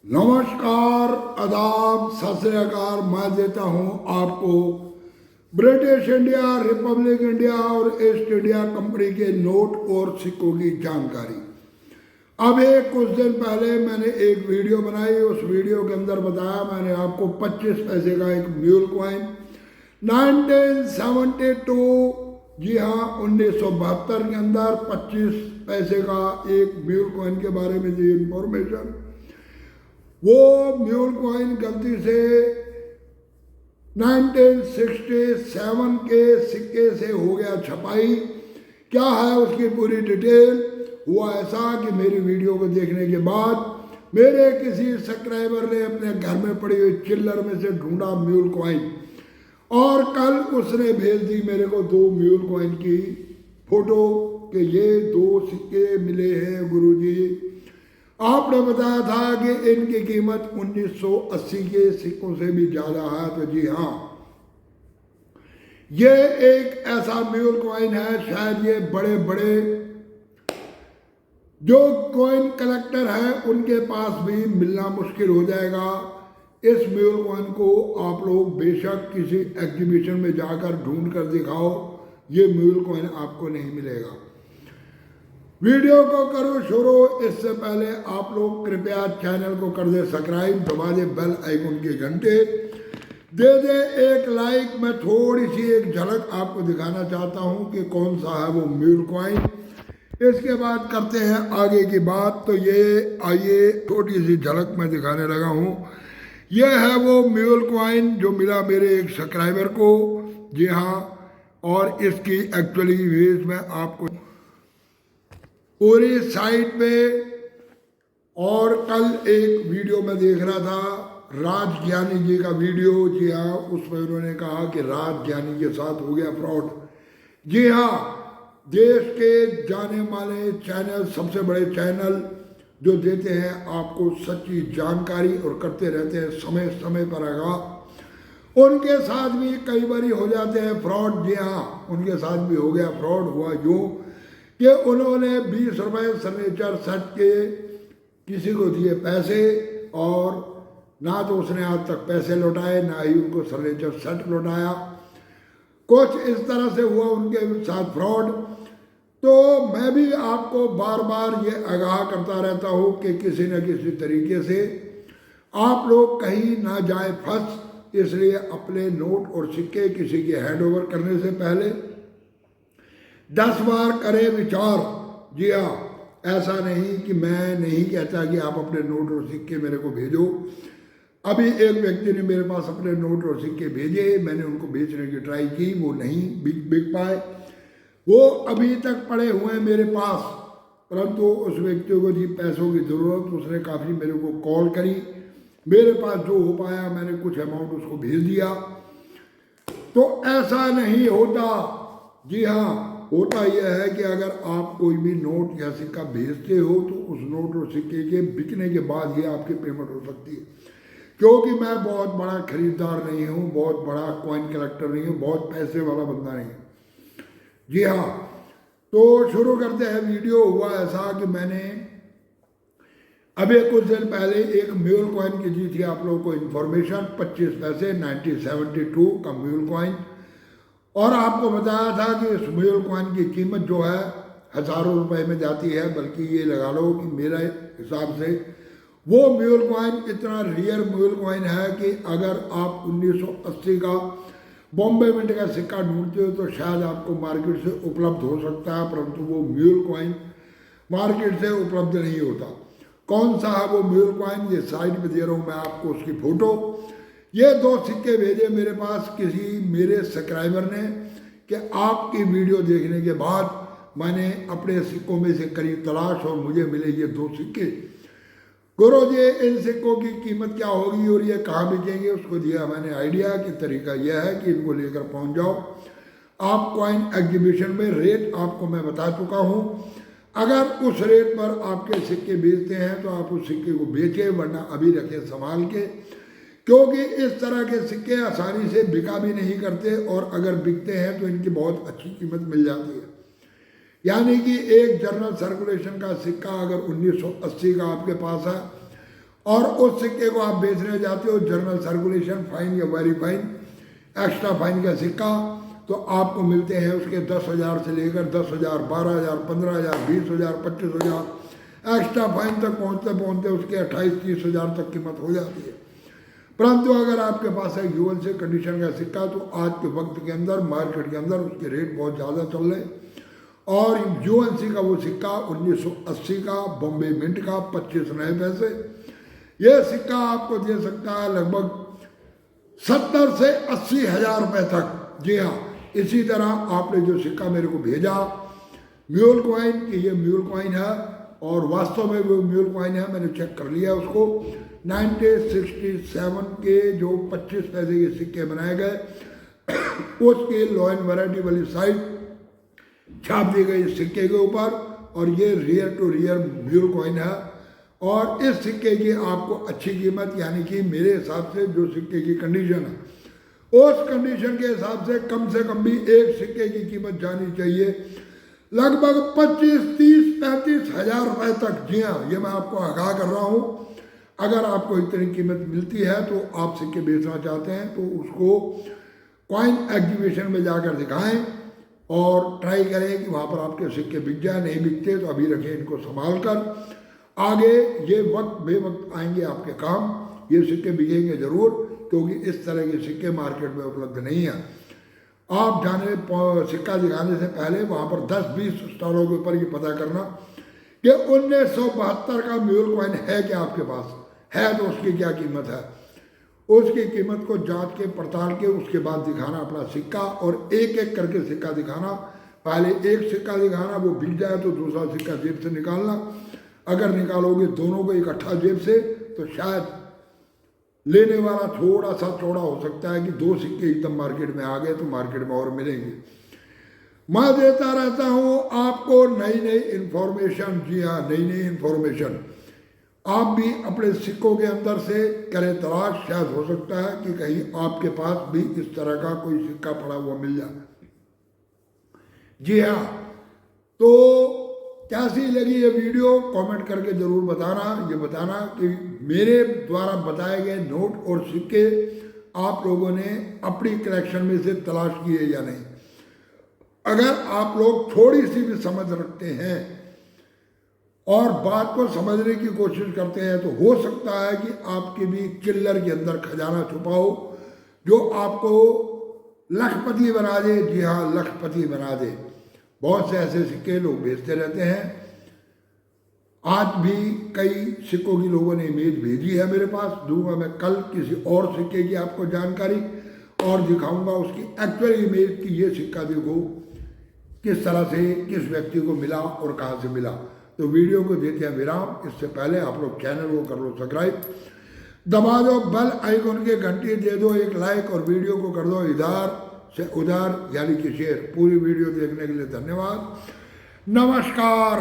नमस्कार, आदाब, सत श्री अकाल। मैं देता हूं आपको ब्रिटिश इंडिया, रिपब्लिक इंडिया और ईस्ट इंडिया कंपनी के नोट और सिक्कों की जानकारी। अब कुछ दिन पहले मैंने एक वीडियो बनाई। उस वीडियो के अंदर बताया मैंने आपको 25 पैसे का एक म्यूल कॉइन 1972, जी हाँ 1972 के अंदर 25 पैसे का एक म्यूल कॉइन के बारे में दी इंफॉर्मेशन। वो म्यूल कॉइन गलती से 1967 के सिक्के से हो गया छपाई। क्या है उसकी पूरी डिटेल? हुआ ऐसा कि मेरी वीडियो को देखने के बाद मेरे किसी सब्सक्राइबर ने अपने घर में पड़ी हुई चिल्लर में से ढूंढा म्यूल कॉइन, और कल उसने भेज दी मेरे को 2 म्यूल कॉइन की फोटो कि ये 2 सिक्के मिले हैं गुरुजी। आपने बताया था कि इनकी कीमत 1980 के सिक्कों से भी ज़्यादा है। तो जी हाँ, ये एक ऐसा म्यूल कॉइन है, शायद ये बड़े बड़े जो कॉइन कलेक्टर हैं उनके पास भी मिलना मुश्किल हो जाएगा। इस म्यूल कॉइन को आप लोग बेशक किसी एग्जीबिशन में जाकर ढूंढ कर दिखाओ, ये म्यूल कॉइन आपको नहीं मिलेगा। वीडियो को करो शुरू। इससे पहले आप लोग कृपया चैनल को कर दे सब्सक्राइब, दबा दे बेल आइकन के घंटे, दे दे एक लाइक। मैं थोड़ी सी एक झलक आपको दिखाना चाहता हूं कि कौन सा है वो म्यूल कॉइन। इसके बाद करते हैं आगे की बात। तो ये आइए छोटी सी झलक मैं दिखाने लगा हूं। यह है वो म्यूल कॉइन जो मिला मेरे एक सब्सक्राइबर को, जी हाँ। और इसकी एक्चुअली इमेज मैं आपको पूरी साइट पे, और कल एक वीडियो में देख रहा था राज ज्ञानी जी का वीडियो, जी हाँ, उसमें उन्होंने कहा कि राज ज्ञानी के साथ हो गया फ्रॉड। जी हाँ, देश के जाने माने चैनल, सबसे बड़े चैनल जो देते हैं आपको सच्ची जानकारी और करते रहते हैं समय समय पर आगा, उनके साथ भी कई बार हो जाते हैं फ्रॉड। जी हाँ, उनके साथ भी हो गया फ्रॉड। हुआ यूँ कि उन्होंने 20 रुपये फर्नीचर सेट के किसी को दिए पैसे, और ना तो उसने आज तक पैसे लौटाए, ना ही उनको फर्नीचर सेट लौटाया। कुछ इस तरह से हुआ उनके साथ फ्रॉड। तो मैं भी आपको बार बार ये आगाह करता रहता हूँ कि किसी न किसी तरीके से आप लोग कहीं ना जाए फंस। इसलिए अपने नोट और सिक्के किसी के हैंड ओवर करने से पहले 10 बार करें विचार। जी हाँ, ऐसा नहीं कि मैं नहीं कहता कि आप अपने नोट और सिक्के मेरे को भेजो। अभी एक व्यक्ति ने मेरे पास अपने नोट और सिक्के भेजे, मैंने उनको बेचने की ट्राई की, वो नहीं बिक पाए, वो अभी तक पड़े हुए हैं मेरे पास। परंतु उस व्यक्ति को जी पैसों की ज़रूरत, उसने काफ़ी मेरे को कॉल करी, मेरे पास जो हो पाया मैंने कुछ अमाउंट उसको भेज दिया। तो ऐसा नहीं होता। जी हाँ, होता यह है कि अगर आप कोई भी नोट या सिक्का भेजते हो तो उस नोट और सिक्के के बिकने के बाद ही आपकी पेमेंट हो सकती है। क्योंकि मैं बहुत बड़ा खरीदार नहीं हूँ, बहुत बड़ा कॉइन कलेक्टर नहीं हूँ, बहुत पैसे वाला बंदा नहीं हूँ। जी हाँ, तो शुरू करते हैं वीडियो। हुआ ऐसा कि मैंने अभी कुछ दिन पहले एक म्यूल कॉइन की दी थी आप लोगों को इन्फॉर्मेशन। 25 पैसे 1972 का म्यूल कॉइन, और आपको बताया था कि इस म्यूल कॉइन की कीमत जो है हज़ारों रुपए में जाती है। बल्कि ये लगा लो कि मेरे हिसाब से वो म्यूल कॉइन इतना रियर म्यूल कॉइन है कि अगर आप 1980 का बॉम्बे मिंट का सिक्का ढूंढते हो तो शायद आपको मार्केट से उपलब्ध हो सकता है, परंतु वो म्यूल कॉइन मार्केट से उपलब्ध नहीं होता। कौन सा है वो म्यूल कॉइन? ये साइड पे दे रहा हूँ मैं आपको उसकी फोटो। ये 2 सिक्के भेजे मेरे पास किसी मेरे सब्सक्राइबर ने कि आपकी वीडियो देखने के बाद मैंने अपने सिक्कों में से करी तलाश और मुझे मिले ये 2 सिक्के। गुरु जी, इन सिक्कों की कीमत क्या होगी और ये कहाँ बिकेंगे? उसको दिया मैंने आइडिया कि तरीका यह है कि इनको लेकर पहुँच जाओ आप कॉइन एग्जीबिशन में। रेट आपको मैं बता चुका हूँ। अगर उस रेट पर आपके सिक्के बेचते हैं तो आप उस सिक्के को बेचें, वरना अभी रखें संभाल के, क्योंकि इस तरह के सिक्के आसानी से बिका भी नहीं करते, और अगर बिकते हैं तो इनकी बहुत अच्छी कीमत मिल जाती है। यानी कि एक जनरल सर्कुलेशन का सिक्का अगर 1980 का आपके पास है और उस सिक्के को आप बेचने जाते हो जनरल सर्कुलेशन फाइन या वेरी फाइन एक्स्ट्रा फाइन का सिक्का, तो आपको मिलते हैं उसके 10,000 से लेकर 10,000, 12,000, 15,000, 20,000, 25,000 एक्स्ट्रा फाइन तक पहुंचते पहुंचते उसके 28-30,000 तक कीमत हो जाती है। परंतु अगर आपके पास है यूएनसी कंडीशन का सिक्का, तो आज के वक्त के अंदर मार्केट के अंदर उसके रेट बहुत ज़्यादा चल रहे हैं। और यूएनसी का वो सिक्का 1980 का बॉम्बे मिंट का 25 नए पैसे, ये सिक्का आपको दे सकता है लगभग 70 से 80 हज़ार रुपये तक। जी हाँ, इसी तरह आपने जो सिक्का मेरे को भेजा म्यूल कॉइन कि ये म्यूल कॉइन है, और वास्तव में वो म्यूल कॉइन है, मैंने चेक कर लिया उसको। 1967 के जो 25 पैसे के सिक्के बनाए गए उसकी लॉ एंड वैरायटी वाली साइड छाप दी गई सिक्के के ऊपर, और ये real to real mule coin है। और इस सिक्के की आपको अच्छी कीमत, यानी कि मेरे हिसाब से जो सिक्के की कंडीशन है उस कंडीशन के हिसाब से कम भी एक सिक्के की कीमत जानी चाहिए लगभग 25, 30, 35 हज़ार रुपये तक। जी हाँ, ये मैं आपको आगाह कर रहा हूँ। अगर आपको इतनी कीमत मिलती है तो आप सिक्के बेचना चाहते हैं तो उसको कॉइन एग्जीबिशन में जाकर दिखाएं और ट्राई करें कि वहाँ पर आपके सिक्के बिक जाए। नहीं बिकते तो अभी रखें इनको संभाल कर, आगे ये वक्त बेवक्त आएंगे आपके काम, ये सिक्के बिकेंगे ज़रूर, क्योंकि इस तरह के सिक्के मार्केट में उपलब्ध नहीं है। आप जाने सिक्का दिखाने से पहले वहाँ पर 10-20 स्टॉलों के ऊपर ये पता करना कि 1972 का म्यूल कॉइन है क्या आपके पास, है तो उसकी क्या कीमत है। उसकी कीमत को जांच के पड़ताल के उसके बाद दिखाना अपना सिक्का, और एक एक करके सिक्का दिखाना। पहले एक सिक्का दिखाना, वो बिक जाए तो दूसरा सिक्का जेब से निकालना। अगर निकालोगे दोनों को इकट्ठा जेब से तो शायद लेने वाला थोड़ा सा चौड़ा हो सकता है कि 2 सिक्के एकदम मार्केट में आ गए तो मार्केट में और मिलेंगे। मैं देता रहता हूँ आपको नई नई इन्फॉर्मेशन। जी हाँ, नई नई इन्फॉर्मेशन। आप भी अपने सिक्कों के अंदर से करें तलाश, शायद हो सकता है कि कहीं आपके पास भी इस तरह का कोई सिक्का पड़ा हुआ मिल जाए। जी हाँ, तो कैसी लगी ये वीडियो कमेंट करके ज़रूर बताना। ये बताना कि मेरे द्वारा बताए गए नोट और सिक्के आप लोगों ने अपनी कलेक्शन में से तलाश किए या नहीं। अगर आप लोग थोड़ी सी भी समझ रखते हैं और बात को समझने की कोशिश करते हैं तो हो सकता है कि आपके भी चिल्लर के अंदर खजाना छुपा हो जो आपको लखपति बना दे। जी हाँ, लखपति बना दे। बहुत से ऐसे सिक्के लोग बेचते रहते हैं। आज भी कई सिक्कों की लोगों ने इमेज भेजी है मेरे पास, दूंगा मैं कल किसी और सिक्के की आपको जानकारी और दिखाऊंगा उसकी एक्चुअल इमेज कि ये सिक्का देखो किस तरह से किस व्यक्ति को मिला और कहाँ से मिला। तो वीडियो को देते हैं विराम। इससे पहले आप लोग चैनल को कर लो सब्सक्राइब, दबा दो बेल आइकन के घंटी दे दो एक लाइक, और वीडियो को कर दो इधर से उधर यानी कि शेयर। पूरी वीडियो देखने के लिए धन्यवाद। नमस्कार।